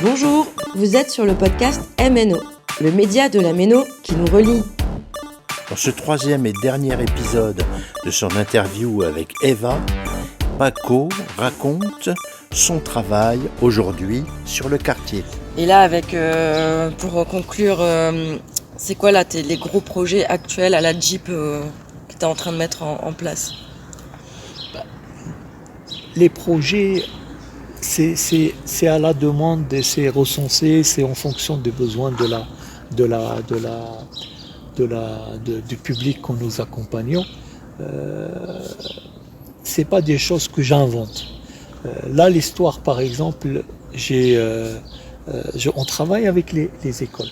Bonjour, vous êtes sur le podcast MNO, le média de la Méno qui nous relie. Dans ce troisième et dernier épisode de son interview avec Eva, Paco raconte son travail aujourd'hui sur le quartier. Et là, pour conclure, c'est quoi là les gros projets actuels à la Jeep que tu es en train de mettre en place? Les projets, c'est à la demande, c'est recensé, c'est en fonction des besoins du public que nous accompagnons. C'est pas des choses que j'invente. Là, l'histoire, par exemple, on travaille avec les écoles,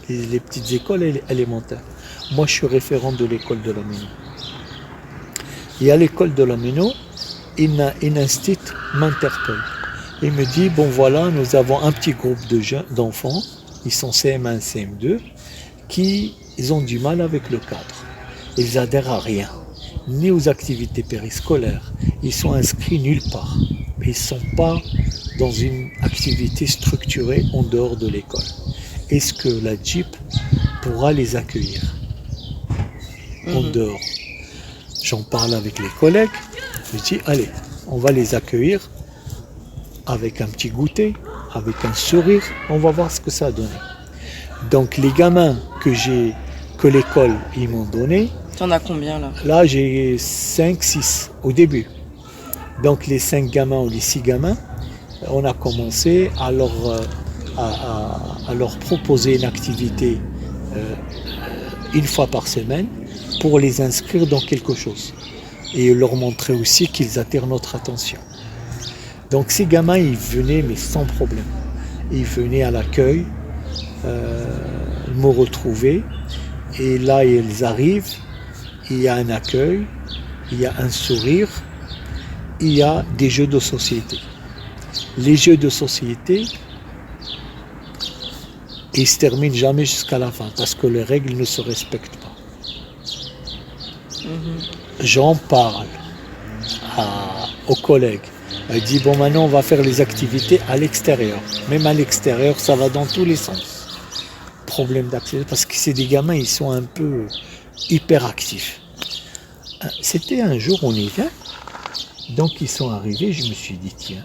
les petites écoles élémentaires. Moi, je suis référent de l'école de la Méno. Et à l'école de la Méno, une institut m'interpelle. Il me dit, bon voilà, nous avons un petit groupe d'enfants, ils sont CM1, CM2, ils ont du mal avec le cadre. Ils adhèrent à rien, ni aux activités périscolaires. Ils sont inscrits nulle part. Ils ne sont pas dans une activité structurée en dehors de l'école. Est-ce que la Jeep pourra les accueillir en dehors? J'en parle avec les collègues. Je dis, allez, on va les accueillir avec un petit goûter, avec un sourire. On va voir ce que ça a donné. Donc, les gamins que l'école ils m'ont donné. T'en as combien là? Là, j'ai 5, 6 au début. Donc, les 5 gamins ou les 6 gamins, on a commencé à leur proposer une activité une fois par semaine pour les inscrire dans quelque chose. Et leur montrer aussi qu'ils attirent notre attention. Donc ces gamins, ils venaient, mais sans problème. Ils venaient à l'accueil, me retrouver. Et là, ils arrivent, il y a un accueil, il y a un sourire, il y a des jeux de société. Les jeux de société, ils ne se terminent jamais jusqu'à la fin, parce que les règles ne se respectent pas. J'en parle aux collègues. Elle dit, bon, maintenant, on va faire les activités à l'extérieur. Même à l'extérieur, ça va dans tous les sens. Problème d'accès, parce que c'est des gamins, ils sont un peu hyperactifs. C'était un jour en hiver, donc ils sont arrivés, je me suis dit, tiens,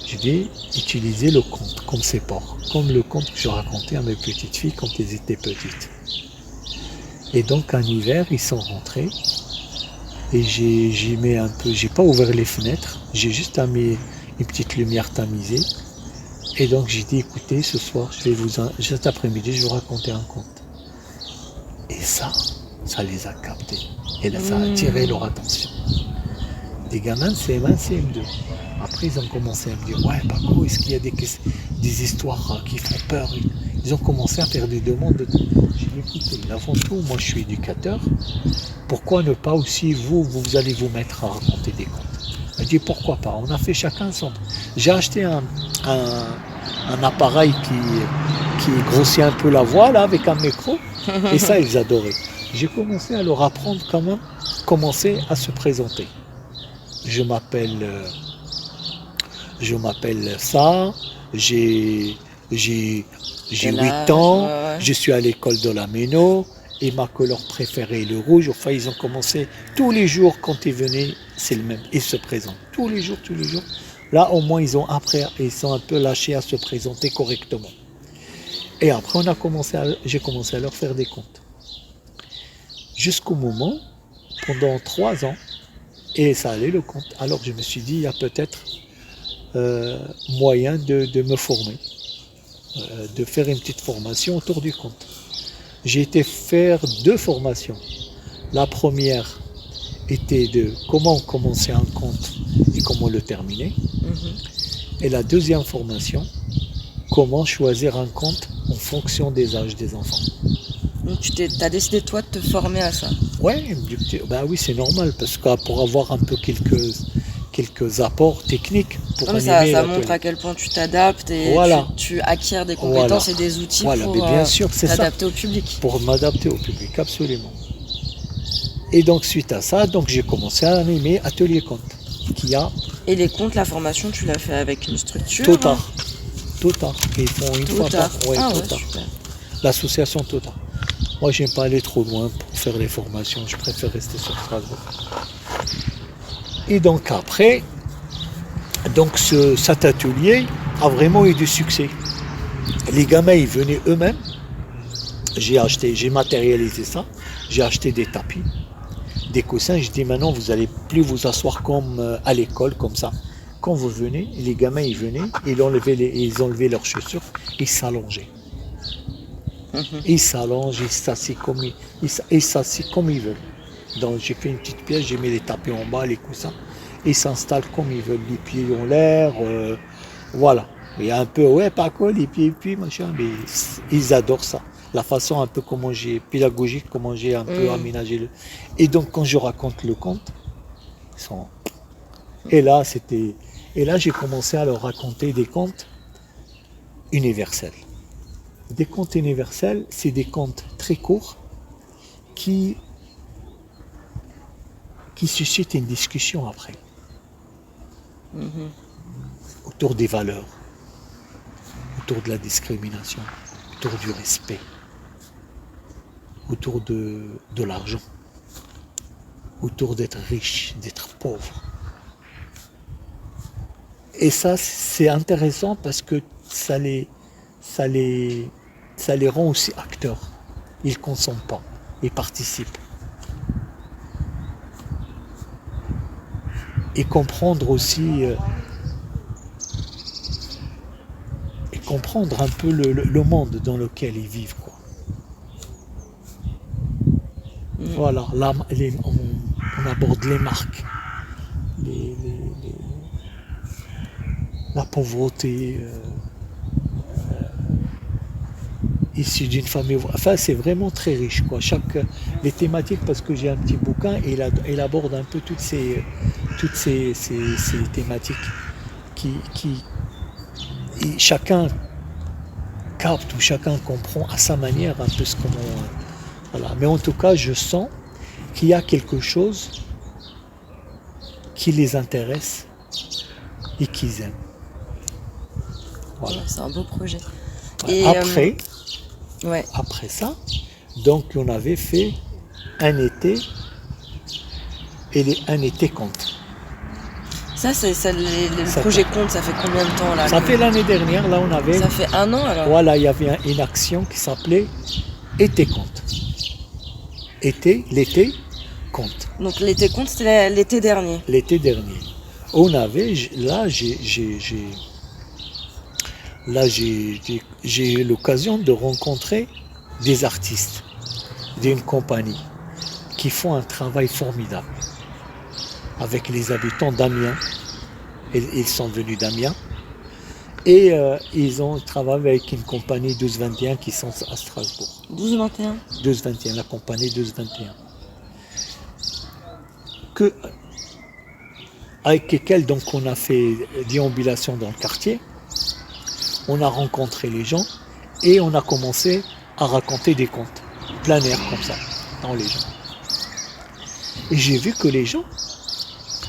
je vais utiliser le conte comme c'est pas, comme le conte que je racontais à mes petites filles quand elles étaient petites. Et donc en hiver, ils sont rentrés et j'ai pas ouvert les fenêtres, j'ai juste mis une petite lumière tamisée. Et donc j'ai dit, écoutez, ce soir, cet après-midi, je vais vous raconter un conte. Et ça les a captés. Et là, ça a attiré leur attention. Des gamins de CM1, CM2. Après, ils ont commencé à me dire, ouais, Paco, est-ce qu'il y a des histoires qui font peur? Ils ont commencé à faire des demandes. J'ai dit, écoutez, avant tout, moi je suis éducateur. Pourquoi ne pas aussi, vous allez vous mettre à raconter des contes? Elle dit, pourquoi pas? On a fait chacun son. J'ai acheté un appareil qui grossit un peu la voix, là, avec un micro. Et ça, ils adoraient. J'ai commencé à leur apprendre commencer à se présenter. Je m'appelle ça, j'ai 8 ans, je suis à l'école de la Méno, et ma couleur préférée est le rouge. Enfin, ils ont commencé tous les jours quand ils venaient, c'est le même, ils se présentent tous les jours. Là, au moins, ils sont un peu lâchés à se présenter correctement. Et après, j'ai commencé à leur faire des contes. Jusqu'au moment, pendant 3 ans, et ça allait le conte. Alors, je me suis dit, il y a peut-être moyen de me former, de faire une petite formation autour du conte. J'ai été faire 2 formations. La première était de comment commencer un conte et comment le terminer. Et la deuxième formation, comment choisir un conte en fonction des âges des enfants. Donc tu as décidé toi de te former à ça? Oui, c'est normal, parce que pour avoir un peu quelques apports techniques pour animer ça montre à quel point tu t'adaptes et tu acquiers des compétences et des outils pour bien sûr, t'adapter au public. Pour m'adapter au public, absolument. Et donc suite à ça, j'ai commencé à animer Atelier Conte, qui a Et les comptes, la formation, tu l'as fait avec une structure? Totar. Totar. Ils font une fois Totar. par Ah ouais, Totar. super. L'association Totar. Moi, j'aime pas aller trop loin pour faire les formations. Je préfère rester sur Strasbourg. Et donc après, cet atelier a vraiment eu du succès. Les gamins, ils venaient eux-mêmes. J'ai matérialisé ça. J'ai acheté des tapis, des coussins. Je dis maintenant, vous allez plus vous asseoir comme à l'école, comme ça. Quand vous venez, les gamins, ils venaient, ils enlevaient leurs chaussures, ils s'allongeaient. Ils s'allongent, ils s'assient comme ils veulent. Donc j'ai fait une petite pièce, j'ai mis les tapis en bas, les coussins. Ils s'installent comme ils veulent, les pieds en l'air, voilà. Il y a un peu, ouais, Paco, les pieds, puis machin, mais ils adorent ça. La façon un peu pédagogique, comment j'ai un peu aménagé le. Et donc quand je raconte le conte, ils sont. Et là, j'ai commencé à leur raconter des contes universels. Des contes universels, c'est des contes très courts qui suscitent une discussion après. Autour des valeurs, autour de la discrimination, autour du respect, autour de l'argent, autour d'être riche, d'être pauvre. Et ça, c'est intéressant parce que ça les rend aussi acteurs. Ils ne consomment pas, ils participent. Et comprendre aussi, comprendre un peu le monde dans lequel ils vivent, quoi. Voilà, là, on aborde les marques, la pauvreté, issue d'une famille. Enfin, c'est vraiment très riche, quoi. Les thématiques, parce que j'ai un petit bouquin, et il aborde un peu toutes ces thématiques qui chacun capte ou chacun comprend à sa manière un peu ce qu'on. Voilà. Mais en tout cas, je sens qu'il y a quelque chose qui les intéresse et qu'ils aiment. Voilà. C'est un beau projet. Et après ça, donc on avait fait un été et un été conte. Ça, le projet conte, ça fait combien de temps là? Ça fait l'année dernière, là on avait. Ça fait 1 an alors? Voilà, il y avait une action qui s'appelait Été conte. L'été conte. Donc l'été conte, c'était l'été dernier? L'été dernier. On avait, j'ai eu l'occasion de rencontrer des artistes d'une compagnie qui font un travail formidable avec les habitants d'Amiens. Ils sont venus d'Amiens et ils ont travaillé avec une compagnie 1221 qui sont à Strasbourg. 1221 1221, la compagnie 1221. Avec lesquels donc on a fait déambulation dans le quartier. On a rencontré les gens et on a commencé à raconter des contes, plein air comme ça, dans les gens. Et j'ai vu que les gens,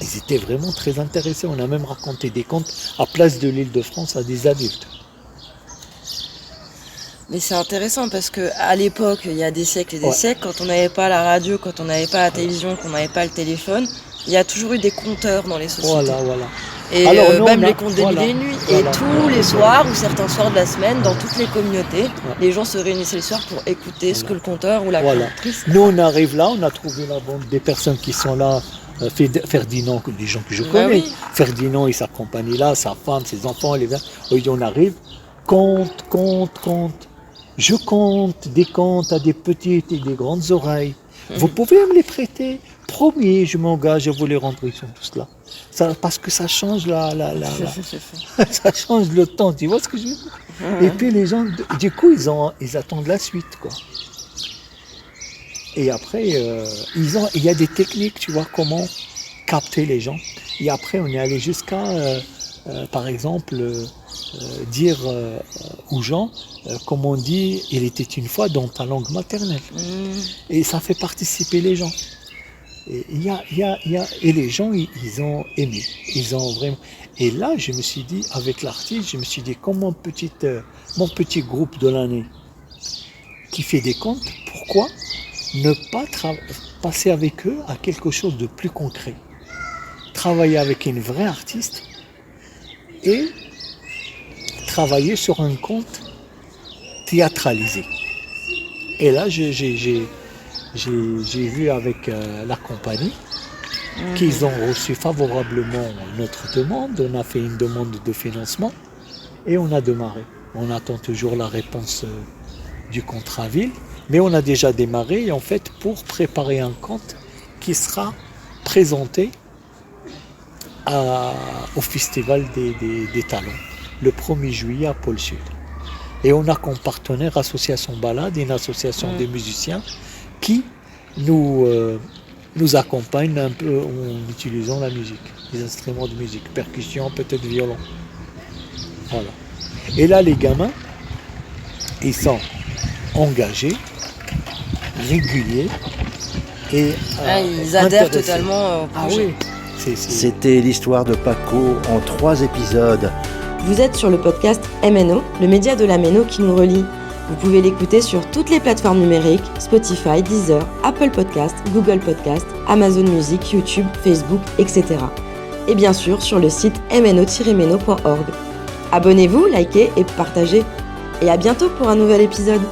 ils étaient vraiment très intéressés. On a même raconté des contes à Place de l'Île-de-France à des adultes. Mais c'est intéressant parce qu'à l'époque, il y a des siècles et des siècles, quand on n'avait pas la radio, quand on n'avait pas la télévision, qu'on n'avait pas le téléphone, il y a toujours eu des conteurs dans les sociétés. Voilà. Et même les contes des mille et une nuits. Et tous les soirs, ou certains soirs de la semaine, dans toutes les communautés, les gens se réunissaient le soir pour écouter ce que le conteur ou la contrice. Nous, on arrive là, on a trouvé la bande des personnes qui sont là. Ferdinand, des gens que je connais. Oui. Ferdinand et sa compagnie là, sa femme, ses enfants, on arrive. Conte. Je compte des contes à des petites et des grandes oreilles. Vous pouvez me les prêter? Promis, je m'engage à vous les rendre. Ils sont tous là. Parce que ça change ça change le temps, tu vois ce que je veux dire? Et puis les gens, du coup, ils attendent la suite, quoi. Et après, il y a des techniques, tu vois, comment capter les gens. Et après, on est allé jusqu'à, par exemple, dire aux gens, comme on dit, il était une fois dans ta langue maternelle. Et ça fait participer les gens. Et les gens, ils ont aimé. Ils ont vraiment. Et là, je me suis dit, avec l'artiste, je me suis dit, comme mon petit groupe de l'année qui fait des comptes, pourquoi ne pas passer avec eux à quelque chose de plus concret? Travailler avec une vraie artiste et travailler sur un compte théâtralisé. Et là, j'ai vu avec la compagnie qu'ils ont reçu favorablement notre demande. On a fait une demande de financement et on a démarré. On attend toujours la réponse du contrat ville, mais on a déjà démarré en fait pour préparer un compte qui sera présenté au Festival des Talents le 1er juillet à Pôle Sud. Et on a comme partenaire Association Balade, une association de musiciens qui nous accompagne un peu en utilisant la musique, les instruments de musique, percussion, peut-être violon. Voilà. Et là, les gamins, ils sont engagés, réguliers et ils adhèrent intéressés. totalement au projet. Ah oui. C'était l'histoire de Paco en 3 épisodes. Vous êtes sur le podcast MNO, le média de la Méno qui nous relie. Vous pouvez l'écouter sur toutes les plateformes numériques, Spotify, Deezer, Apple Podcast, Google Podcast, Amazon Music, YouTube, Facebook, etc. Et bien sûr sur le site mno-meno.org. Abonnez-vous, likez et partagez. Et à bientôt pour un nouvel épisode.